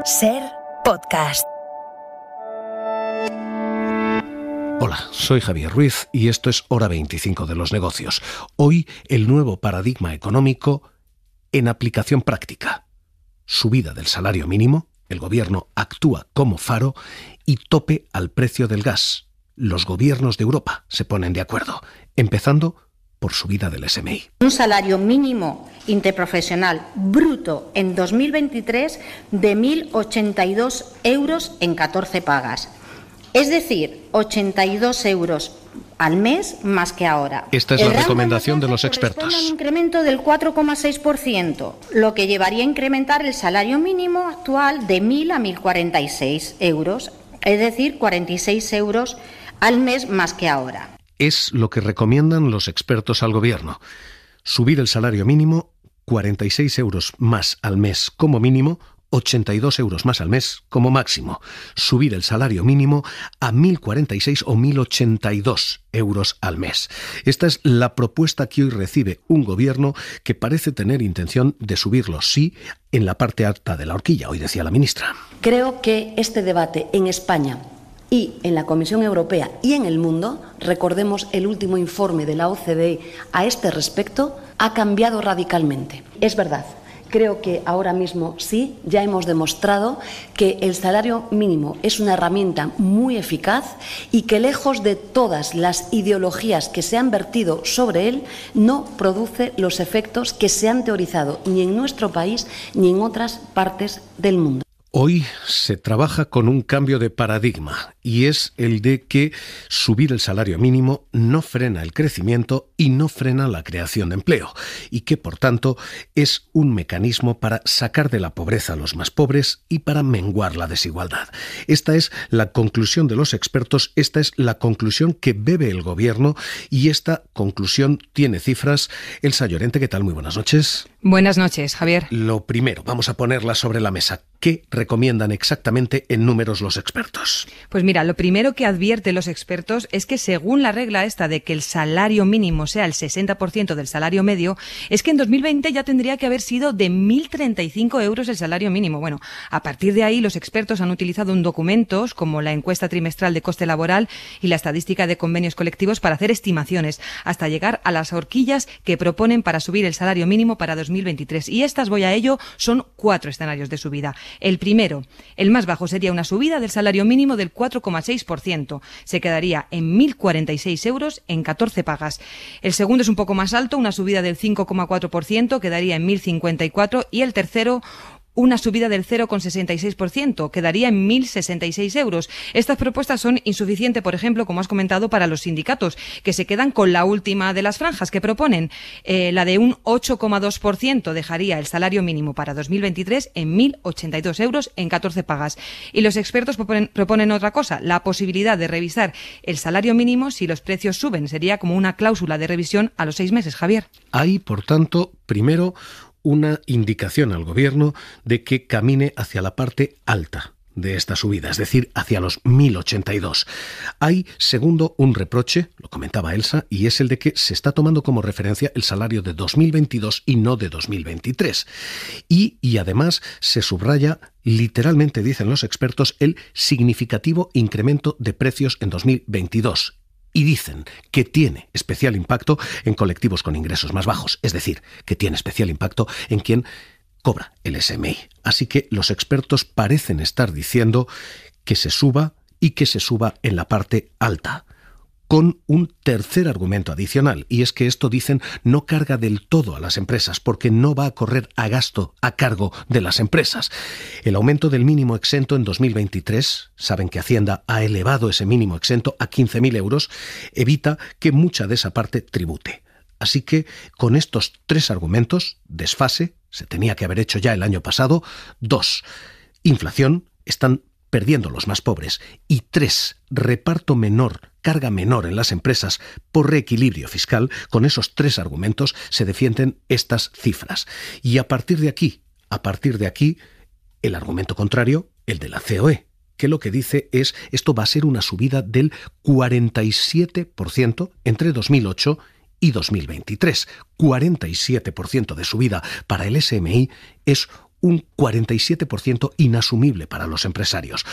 SER Podcast. Hola, soy Javier Ruiz y esto es Hora 25 de los negocios. Hoy, el nuevo paradigma económico en aplicación práctica. Subida del salario mínimo, el gobierno actúa como faro y tope al precio del gas. Los gobiernos de Europa se ponen de acuerdo, empezando por subida del SMI. Un salario mínimo interprofesional bruto en 2023 de 1.082 euros en 14 pagas. Es decir, 82 euros al mes más que ahora. Esta es la recomendación de los expertos. Un incremento del 4,6%, lo que llevaría a incrementar el salario mínimo actual de 1.000 a 1.046 euros, es decir, 46 euros al mes más que ahora. Es lo que recomiendan los expertos al gobierno. Subir el salario mínimo, 46 euros más al mes como mínimo, 82 euros más al mes como máximo. Subir el salario mínimo a 1.046 o 1.082 euros al mes. Esta es la propuesta que hoy recibe un gobierno que parece tener intención de subirlo, sí, en la parte alta de la horquilla, hoy decía la ministra. Creo que este debate en España y en la Comisión Europea y en el mundo, recordemos el último informe de la OCDE a este respecto, ha cambiado radicalmente. Es verdad. Creo que ahora mismo sí, ya hemos demostrado que el salario mínimo es una herramienta muy eficaz y que lejos de todas las ideologías que se han vertido sobre él, no produce los efectos que se han teorizado ni en nuestro país ni en otras partes del mundo. Hoy se trabaja con un cambio de paradigma y es el de que subir el salario mínimo no frena el crecimiento y no frena la creación de empleo y que, por tanto, es un mecanismo para sacar de la pobreza a los más pobres y para menguar la desigualdad. Esta es la conclusión de los expertos, esta es la conclusión que bebe el gobierno y esta conclusión tiene cifras. Elsa Llorente, ¿qué tal? Muy buenas noches. Buenas noches, Javier. Lo primero, vamos a ponerla sobre la mesa. ¿Qué recomiendan exactamente en números los expertos? Pues mira, lo primero que advierten los expertos es que según la regla esta de que el salario mínimo sea el 60% del salario medio, es que en 2020 ya tendría que haber sido de 1.035 euros el salario mínimo. Bueno, a partir de ahí los expertos han utilizado documentos como la encuesta trimestral de coste laboral y la estadística de convenios colectivos para hacer estimaciones hasta llegar a las horquillas que proponen para subir el salario mínimo para 2023. Y estas, voy a ello, son 4 escenarios de subida. El primero, el más bajo, sería una subida del salario mínimo del 4,6%. Se quedaría en 1.046 euros en 14 pagas. El segundo es un poco más alto, una subida del 5,4%, quedaría en 1.054. Y el tercero, una subida del 0,66%, quedaría en 1.066 euros. Estas propuestas son insuficientes, por ejemplo, como has comentado, para los sindicatos, que se quedan con la última de las franjas que proponen. La de un 8,2% dejaría el salario mínimo para 2023 en 1.082 euros en 14 pagas. Y los expertos proponen otra cosa, la posibilidad de revisar el salario mínimo si los precios suben. Sería como una cláusula de revisión a los 6 meses, Javier. Hay, por tanto, primero, una indicación al gobierno de que camine hacia la parte alta de esta subida, es decir, hacia los 1.082. Hay, segundo, un reproche, lo comentaba Elsa, y es el de que se está tomando como referencia el salario de 2022 y no de 2023. Y además se subraya, literalmente dicen los expertos, el significativo incremento de precios en 2022. Y dicen que tiene especial impacto en colectivos con ingresos más bajos, es decir, que tiene especial impacto en quien cobra el SMI. Así que los expertos parecen estar diciendo que se suba y que se suba en la parte alta, con un tercer argumento adicional, y es que esto, dicen, no carga del todo a las empresas, porque no va a correr a gasto a cargo de las empresas. El aumento del mínimo exento en 2023, saben que Hacienda ha elevado ese mínimo exento a 15.000 euros, evita que mucha de esa parte tribute. Así que, con estos 3 argumentos, desfase, se tenía que haber hecho ya el año pasado. 2, inflación, están perdiendo los más pobres. Y 3, reparto menor, carga menor en las empresas por reequilibrio fiscal. Con esos 3 argumentos se defienden estas cifras. Y a partir de aquí, el argumento contrario, el de la COE, que lo que dice es esto va a ser una subida del 47% entre 2008 y 2023. 47% de subida para el SMI es un 47% inasumible para los empresarios.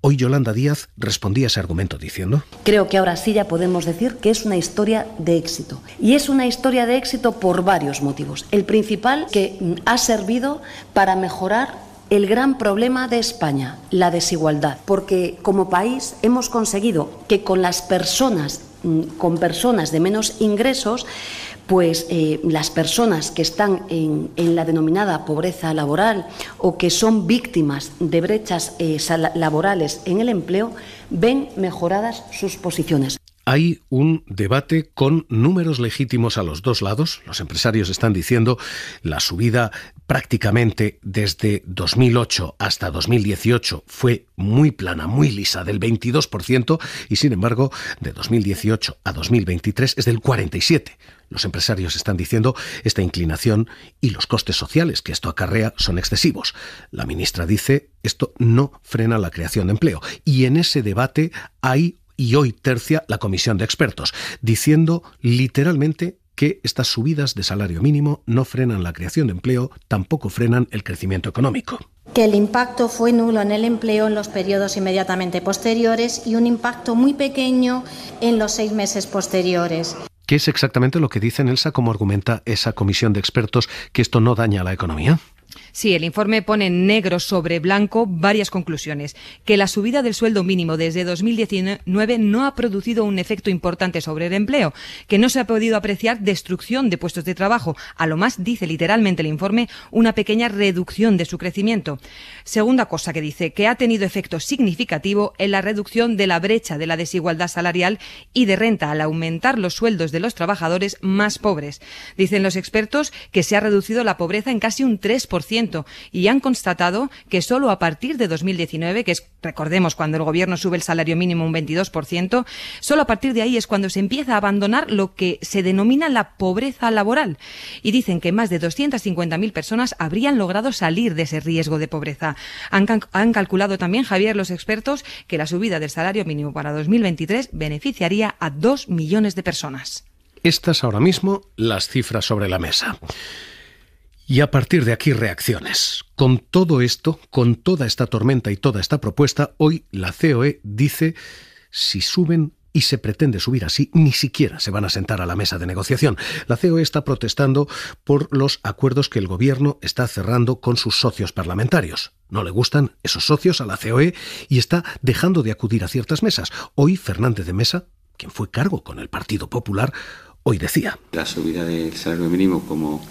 Hoy Yolanda Díaz respondía a ese argumento diciendo: creo que ahora sí ya podemos decir que es una historia de éxito. Y es una historia de éxito por varios motivos. El principal, que ha servido para mejorar el gran problema de España, la desigualdad. Porque como país hemos conseguido que con personas de menos ingresos, pues las personas que están en la denominada pobreza laboral o que son víctimas de brechas laborales en el empleo, ven mejoradas sus posiciones. Hay un debate con números legítimos a los dos lados. Los empresarios están diciendo la subida prácticamente desde 2008 hasta 2018 fue muy plana, muy lisa, del 22%, y sin embargo de 2018 a 2023 es del 47%. Los empresarios están diciendo esta inclinación y los costes sociales que esto acarrea son excesivos. La ministra dice esto no frena la creación de empleo. Y en ese debate y hoy tercia la comisión de expertos, diciendo literalmente que estas subidas de salario mínimo no frenan la creación de empleo, tampoco frenan el crecimiento económico. Que el impacto fue nulo en el empleo en los periodos inmediatamente posteriores y un impacto muy pequeño en los 6 meses posteriores. ¿Qué es exactamente lo que dice Elsa? ¿Cómo argumenta esa comisión de expertos que esto no daña a la economía? Sí, el informe pone en negro sobre blanco varias conclusiones. Que la subida del sueldo mínimo desde 2019 no ha producido un efecto importante sobre el empleo, que no se ha podido apreciar destrucción de puestos de trabajo. A lo más, dice literalmente el informe, una pequeña reducción de su crecimiento. Segunda cosa que dice, que ha tenido efecto significativo en la reducción de la brecha de la desigualdad salarial y de renta al aumentar los sueldos de los trabajadores más pobres. Dicen los expertos que se ha reducido la pobreza en casi un 3%. Y han constatado que solo a partir de 2019, que es, recordemos, cuando el gobierno sube el salario mínimo un 22%, solo a partir de ahí es cuando se empieza a abandonar lo que se denomina la pobreza laboral. Y dicen que más de 250.000 personas habrían logrado salir de ese riesgo de pobreza. Han calculado también, Javier, los expertos, que la subida del salario mínimo para 2023 beneficiaría a 2 millones de personas. Estas ahora mismo las cifras sobre la mesa. Y a partir de aquí reacciones. Con todo esto, con toda esta tormenta y toda esta propuesta, hoy la COE dice si suben y se pretende subir así, ni siquiera se van a sentar a la mesa de negociación. La COE está protestando por los acuerdos que el gobierno está cerrando con sus socios parlamentarios. No le gustan esos socios a la COE y está dejando de acudir a ciertas mesas. Hoy Fernández de Mesa, quien fue cargo con el Partido Popular, hoy decía: la subida del salario mínimo, como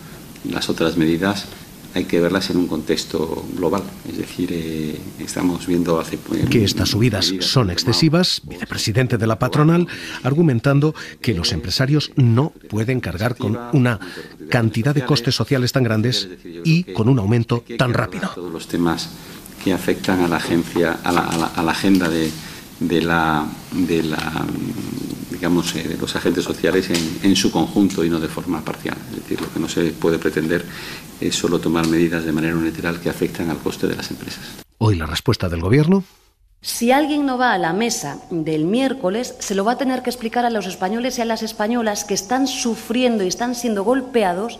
las otras medidas, hay que verlas en un contexto global. Es decir, estamos viendo que estas subidas son excesivas, vicepresidente de la patronal, argumentando que los empresarios no pueden cargar con una cantidad de costes sociales tan grandes y con un aumento tan rápido. Todos los temas que afectan a la agenda de los agentes sociales en su conjunto y no de forma parcial. Es decir, lo que no se puede pretender es solo tomar medidas de manera unilateral que afectan al coste de las empresas. Hoy la respuesta del Gobierno: si alguien no va a la mesa del miércoles, se lo va a tener que explicar a los españoles y a las españolas que están sufriendo y están siendo golpeados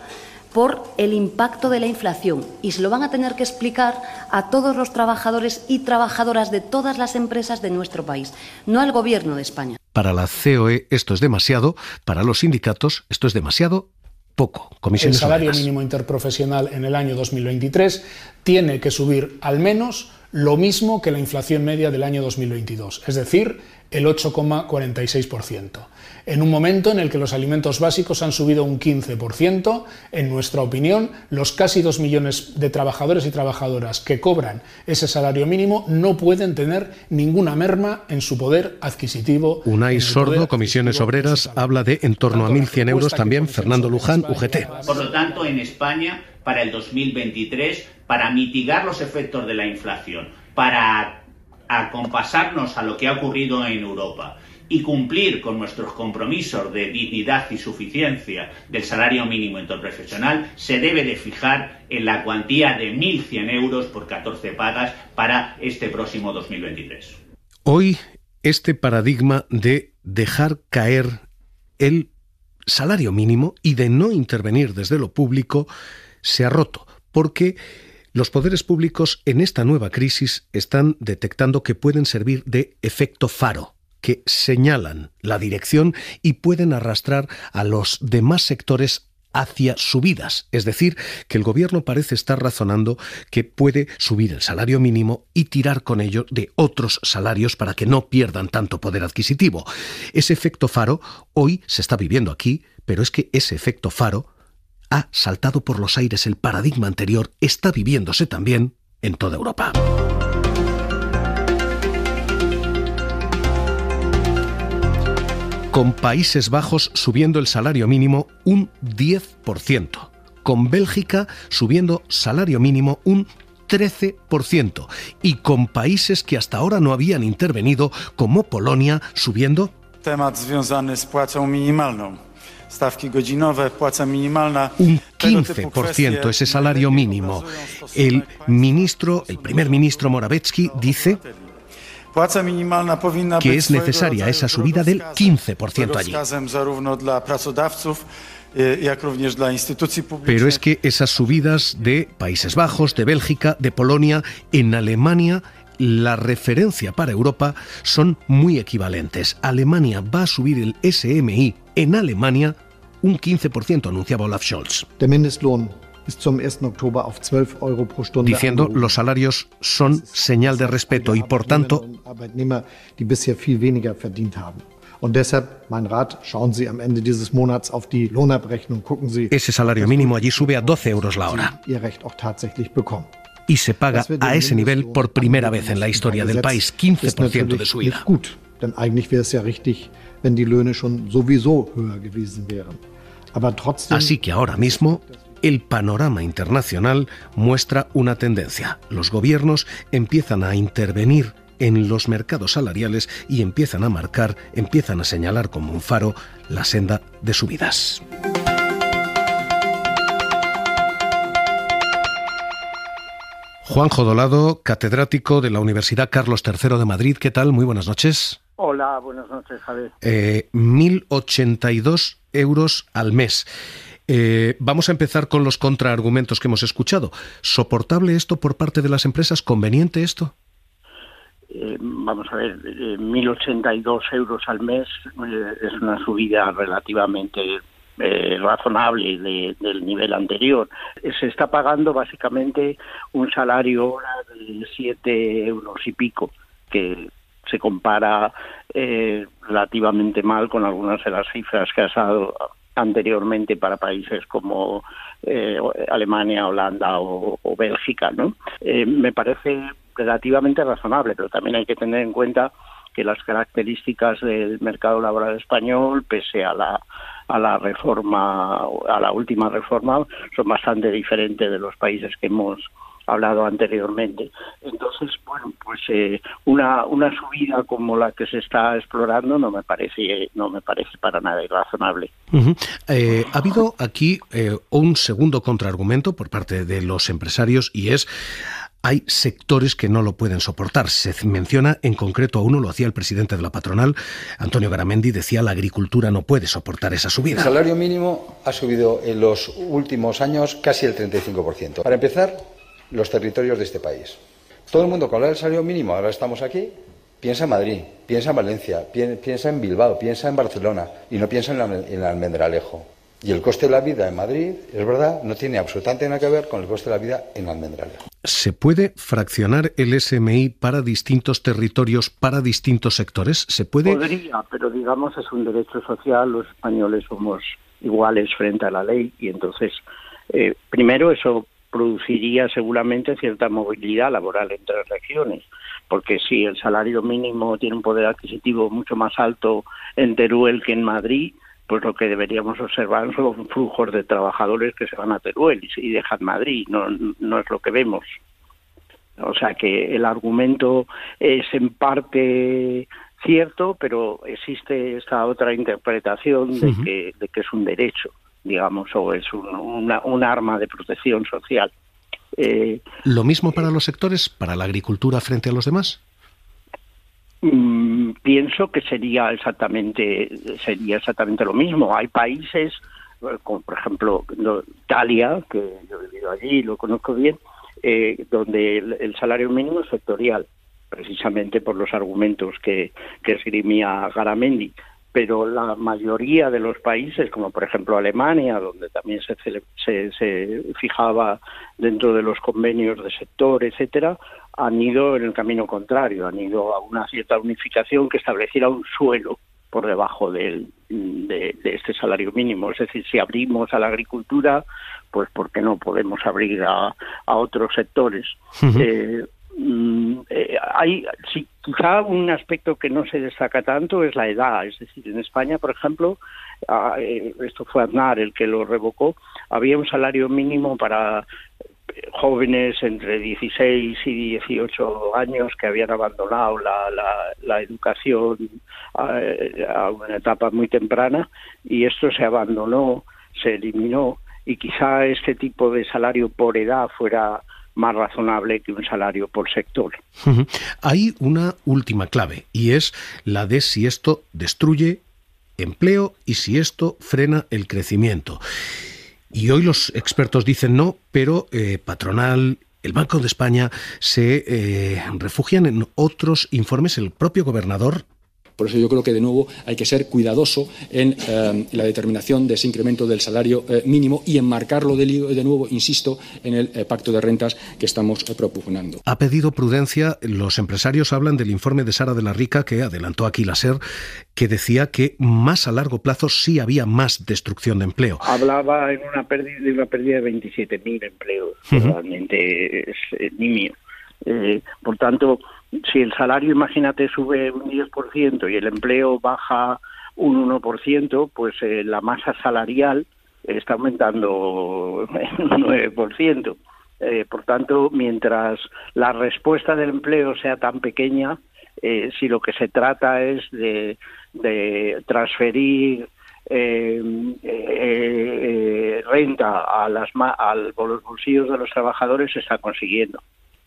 por el impacto de la inflación, y se lo van a tener que explicar a todos los trabajadores y trabajadoras de todas las empresas de nuestro país, no al Gobierno de España. Para la COE esto es demasiado, para los sindicatos esto es demasiado poco. El salario mínimo interprofesional en el año 2023 tiene que subir al menos lo mismo que la inflación media del año 2022, es decir, el 8,46%. En un momento en el que los alimentos básicos han subido un 15%, en nuestra opinión, los casi 2 millones de trabajadores y trabajadoras que cobran ese salario mínimo no pueden tener ninguna merma en su poder adquisitivo. Unai Sordo, Comisiones Obreras, habla de en torno a 1.100 euros también. Fernando Luján, UGT. Por lo tanto, en España, para el 2023, para mitigar los efectos de la inflación, para acompasarnos a lo que ha ocurrido en Europa y cumplir con nuestros compromisos de dignidad y suficiencia del salario mínimo interprofesional, se debe de fijar en la cuantía de 1.100 euros por 14 pagas para este próximo 2023. Hoy este paradigma de dejar caer el salario mínimo y de no intervenir desde lo público se ha roto, porque Los poderes públicos en esta nueva crisis están detectando que pueden servir de efecto faro, que señalan la dirección y pueden arrastrar a los demás sectores hacia subidas. Es decir, que el gobierno parece estar razonando que puede subir el salario mínimo y tirar con ello de otros salarios para que no pierdan tanto poder adquisitivo. Ese efecto faro hoy se está viviendo aquí, pero es que ese efecto faro ha saltado por los aires. El paradigma anterior está viviéndose también en toda Europa. Con Países Bajos subiendo el salario mínimo un 10%, con Bélgica subiendo salario mínimo un 13% y con países que hasta ahora no habían intervenido, como Polonia, subiendo temat związany z płacą minimalną. Stawki godzinowe, płaca minimalna. Un 15% ese salario mínimo. El primer ministro Morawiecki dice que es necesaria esa subida del 15% allí. Pero es que esas subidas de Países Bajos, de Bélgica, de Polonia, en Alemania, la referencia para Europa son muy equivalentes. Alemania va a subir el SMI en Alemania un 15%, anunciaba Olaf Scholz. Diciendo, los salarios son señal de respeto y, por tanto, ese salario mínimo allí sube a 12 euros la hora. Y se paga a ese nivel por primera vez en la historia del país, 15% de subida. Así que ahora mismo el panorama internacional muestra una tendencia. Los gobiernos empiezan a intervenir en los mercados salariales y empiezan a señalar como un faro la senda de subidas. Juanjo Dolado, catedrático de la Universidad Carlos III de Madrid. ¿Qué tal? Muy buenas noches. Hola, buenas noches, Javier. 1.082 euros al mes. Vamos a empezar con los contraargumentos que hemos escuchado. ¿Soportable esto por parte de las empresas? ¿Conveniente esto? Vamos a ver, 1.082 euros al mes es una subida relativamente razonable del nivel anterior. Se está pagando básicamente un salario hora de 7 euros y pico, que se compara relativamente mal con algunas de las cifras que has dado anteriormente para países como Alemania, Holanda o Bélgica, ¿no? Me parece relativamente razonable, pero también hay que tener en cuenta que las características del mercado laboral español, pese a la reforma, a la última reforma, son bastante diferentes de los países que hemos hablado anteriormente. Entonces, bueno, pues una subida como la que se está explorando no me parece para nada irrazonable. Ha habido aquí un segundo contraargumento por parte de los empresarios, y es: hay sectores que no lo pueden soportar. Se menciona en concreto a uno, lo hacía el presidente de la patronal, Antonio Garamendi, decía: la agricultura no puede soportar esa subida. El salario mínimo ha subido en los últimos años casi el 35%. Para empezar, los territorios de este país. Todo el mundo, con habla del salario mínimo, ahora estamos aquí, piensa en Madrid, piensa en Valencia, piensa en Bilbao, piensa en Barcelona y no piensa en el Almendralejo. Y el coste de la vida en Madrid, es verdad, no tiene absolutamente nada que ver con el coste de la vida en Almendralejo. ¿Se puede fraccionar el SMI para distintos territorios, para distintos sectores? ¿Se puede? Podría, pero digamos es un derecho social, los españoles somos iguales frente a la ley y entonces, primero eso produciría seguramente cierta movilidad laboral entre regiones, porque si el salario mínimo tiene un poder adquisitivo mucho más alto en Teruel que en Madrid, pues lo que deberíamos observar son flujos de trabajadores que se van a Teruel y dejan Madrid, no es lo que vemos. O sea que el argumento es en parte cierto, pero existe esta otra interpretación de que es un derecho, digamos, o es un arma de protección social. ¿Lo mismo para los sectores, para la agricultura frente a los demás? Pienso que sería exactamente lo mismo. Hay países, como por ejemplo Italia, que yo he vivido allí y lo conozco bien, donde el salario mínimo es sectorial, precisamente por los argumentos que esgrimía Garamendi. Pero la mayoría de los países, como por ejemplo Alemania, donde también se fijaba dentro de los convenios de sector, etcétera, han ido en el camino contrario, han ido a una cierta unificación que estableciera un suelo por debajo de este salario mínimo. Es decir, si abrimos a la agricultura, pues ¿por qué no podemos abrir a otros sectores? Hay quizá un aspecto que no se destaca tanto es la edad. Es decir, en España, por ejemplo, esto fue Aznar el que lo revocó, había un salario mínimo para jóvenes entre 16 y 18 años que habían abandonado la educación a una etapa muy temprana, y esto se abandonó, se eliminó, y quizá este tipo de salario por edad fuera más razonable que un salario por sector. Hay una última clave, y es la de si esto destruye empleo y si esto frena el crecimiento. Y hoy los expertos dicen no, pero Patronal, el Banco de España se refugian en otros informes. El propio gobernador. Por eso yo creo que de nuevo hay que ser cuidadoso en la determinación de ese incremento del salario mínimo y enmarcarlo de nuevo, insisto, en el pacto de rentas que estamos propugnando. Ha pedido prudencia. Los empresarios hablan del informe de Sara de la Rica que adelantó aquí la SER, que decía que más a largo plazo sí había más destrucción de empleo. Hablaba de una pérdida de 27.000 empleos. Realmente es nimio. Por tanto, si el salario, imagínate, sube un 10% y el empleo baja un 1%, pues la masa salarial está aumentando un 9%. Por tanto, mientras la respuesta del empleo sea tan pequeña, si lo que se trata es de transferir renta a los bolsillos de los trabajadores, se está consiguiendo.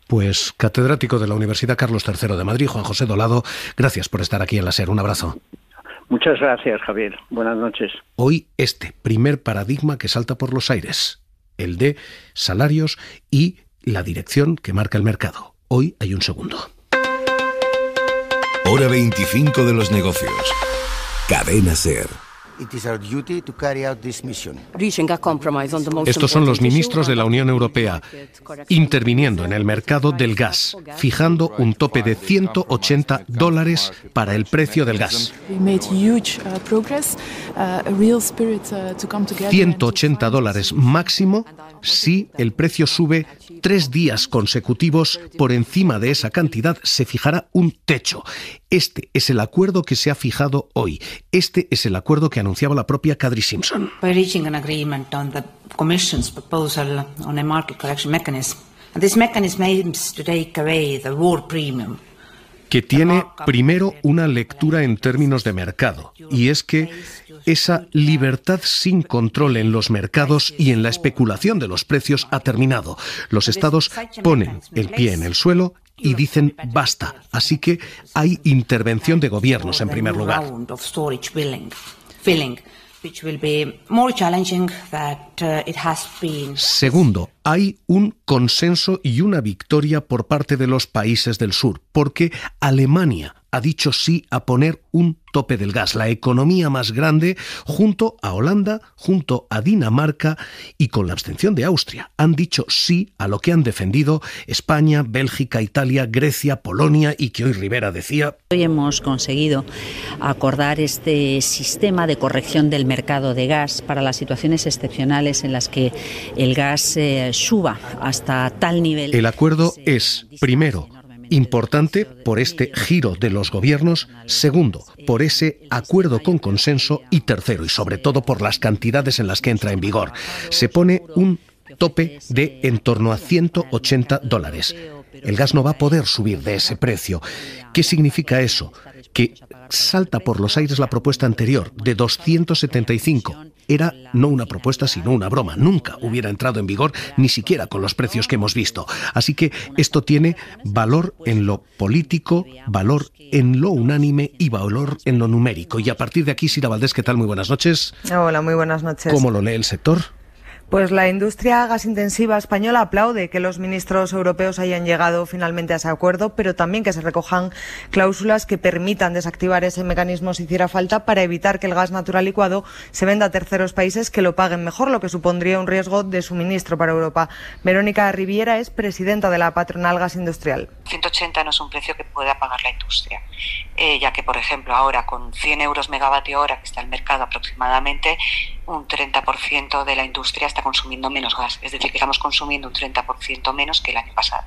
Pues catedrático de la Universidad Carlos III de Madrid, Juan José Dolado, gracias por estar aquí en la SER. Un abrazo. Muchas gracias, Javier. Buenas noches. Hoy este primer paradigma que salta por los aires, el de salarios y la dirección que marca el mercado. Hoy hay un segundo. Hora 25 de los negocios. Cadena SER. Estos son los ministros de la Unión Europea interviniendo en el mercado del gas, fijando un tope de $180 para el precio del gas. $180 máximo si el precio sube 3 días consecutivos por encima de esa cantidad. Se fijará un techo. Este es el acuerdo que se ha fijado hoy. Este es el acuerdo que anunciaba la propia Kadri Simpson. By reaching an agreement on the Commission's proposal on a market correction mechanism, this mechanism aims to take away the war premium. Que tiene primero una lectura en términos de mercado, y es que esa libertad sin control en los mercados y en la especulación de los precios ha terminado. Los estados ponen el pie en el suelo y dicen basta. Así que hay intervención de gobiernos en primer lugar. Segundo, hay un consenso y una victoria por parte de los países del sur, porque Alemania ha dicho sí a poner un tope del gas, la economía más grande, junto a Holanda, junto a Dinamarca y con la abstención de Austria. Han dicho sí a lo que han defendido España, Bélgica, Italia, Grecia, Polonia y que hoy Rivera decía. Hoy hemos conseguido acordar este sistema de corrección del mercado de gas para las situaciones excepcionales en las que el gas suba hasta tal nivel. El acuerdo es, primero, importante por este giro de los gobiernos, segundo, por ese acuerdo con consenso y tercero, y sobre todo por las cantidades en las que entra en vigor. Se pone un tope de en torno a $180. El gas no va a poder subir de ese precio. ¿Qué significa eso? Que salta por los aires la propuesta anterior de 275. Era no una propuesta, sino una broma. Nunca hubiera entrado en vigor, ni siquiera con los precios que hemos visto. Así que esto tiene valor en lo político, valor en lo unánime y valor en lo numérico. Y a partir de aquí, Sira Valdés, ¿qué tal? Muy buenas noches. Hola, muy buenas noches. ¿Cómo lo lee el sector? Pues la industria gasintensiva española aplaude que los ministros europeos hayan llegado finalmente a ese acuerdo, pero también que se recojan cláusulas que permitan desactivar ese mecanismo si hiciera falta para evitar que el gas natural licuado se venda a terceros países que lo paguen mejor, lo que supondría un riesgo de suministro para Europa. Verónica Riviera es presidenta de la patronal Gas Industrial. 180 no es un precio que pueda pagar la industria, ya que, por ejemplo, ahora con 100 euros megavatio hora que está el mercado aproximadamente, un 30% de la industria está consumiendo menos gas, es decir, que estamos consumiendo un 30% menos que el año pasado.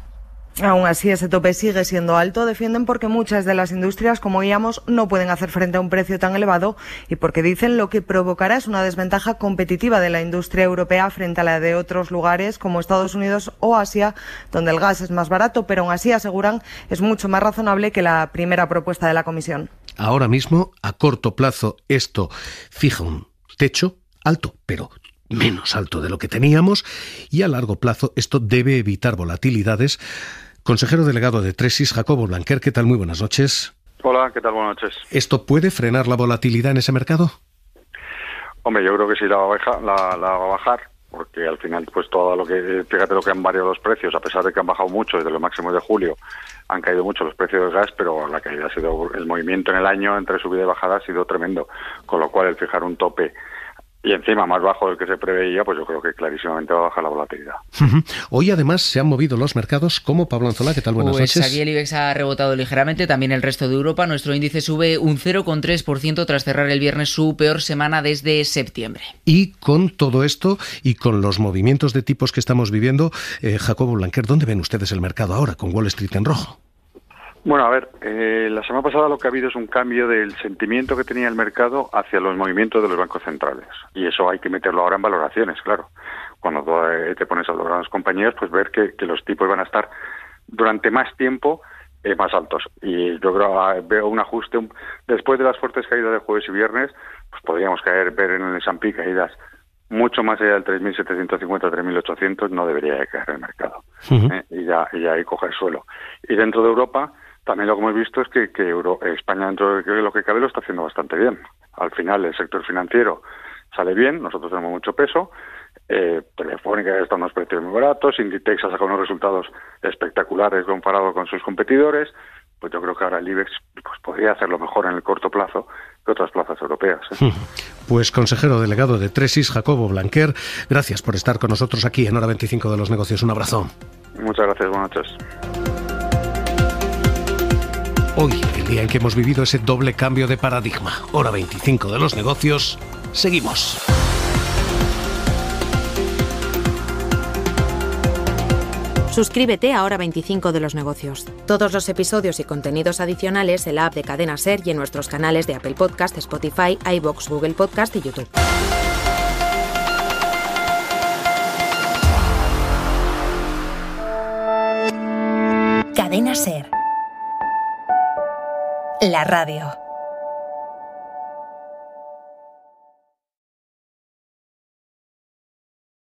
Aún así, ese tope sigue siendo alto, defienden porque muchas de las industrias, como oíamos, no pueden hacer frente a un precio tan elevado y porque dicen lo que provocará es una desventaja competitiva de la industria europea frente a la de otros lugares como Estados Unidos o Asia, donde el gas es más barato, pero aún así aseguran es mucho más razonable que la primera propuesta de la Comisión. Ahora mismo, a corto plazo, esto fija un techo alto, pero menos alto de lo que teníamos, y a largo plazo esto debe evitar volatilidades. Consejero delegado de Tresis, Jacobo Blanquer, ¿qué tal? Muy buenas noches. Hola, ¿qué tal? Buenas noches. ¿Esto puede frenar la volatilidad en ese mercado? Hombre, yo creo que sí la va a bajar, porque al final, pues todo lo que, fíjate lo que han variado los precios, a pesar de que han bajado mucho desde los máximos de julio, han caído mucho los precios del gas, pero la caída ha sido, el movimiento en el año entre subida y bajada ha sido tremendo, con lo cual el fijar un tope y encima más bajo del que se preveía, pues yo creo que clarísimamente va a bajar la volatilidad. Hoy además se han movido los mercados como Pablo Anzola. ¿Qué tal? Buenas noches. Aquí el IBEX ha rebotado ligeramente, también el resto de Europa. Nuestro índice sube un 0,3% tras cerrar el viernes su peor semana desde septiembre. Y con todo esto y con los movimientos de tipos que estamos viviendo, Jacobo Blanquer, ¿dónde ven ustedes el mercado ahora con Wall Street en rojo? Bueno, a ver, la semana pasada lo que ha habido es un cambio del sentimiento que tenía el mercado hacia los movimientos de los bancos centrales. Y eso hay que meterlo ahora en valoraciones, claro. Cuando te pones a valorar a las compañías, pues ver que los tipos van a estar durante más tiempo más altos. Y yo veo un ajuste, después de las fuertes caídas de jueves y viernes, pues podríamos ver en el S&P caídas mucho más allá del 3.750, 3.800, no debería de caer el mercado. Y ya ahí coger suelo. Y dentro de Europa, también lo que hemos visto es que España, dentro de lo que cabe, lo está haciendo bastante bien. Al final, el sector financiero sale bien, nosotros tenemos mucho peso. Telefónica está en unos precios muy baratos, Inditex ha sacado unos resultados espectaculares comparado con sus competidores. Pues yo creo que ahora el IBEX pues podría hacerlo mejor en el corto plazo que otras plazas europeas. Pues consejero delegado de Tresis, Jacobo Blanquer, gracias por estar con nosotros aquí en Hora 25 de los Negocios. Un abrazo. Muchas gracias, buenas noches. Hoy, el día en que hemos vivido ese doble cambio de paradigma, Hora 25 de los Negocios, seguimos. Suscríbete a Hora 25 de los Negocios. Todos los episodios y contenidos adicionales en la app de Cadena SER y en nuestros canales de Apple Podcast, Spotify, iVoox, Google Podcast y YouTube. Cadena SER. La radio.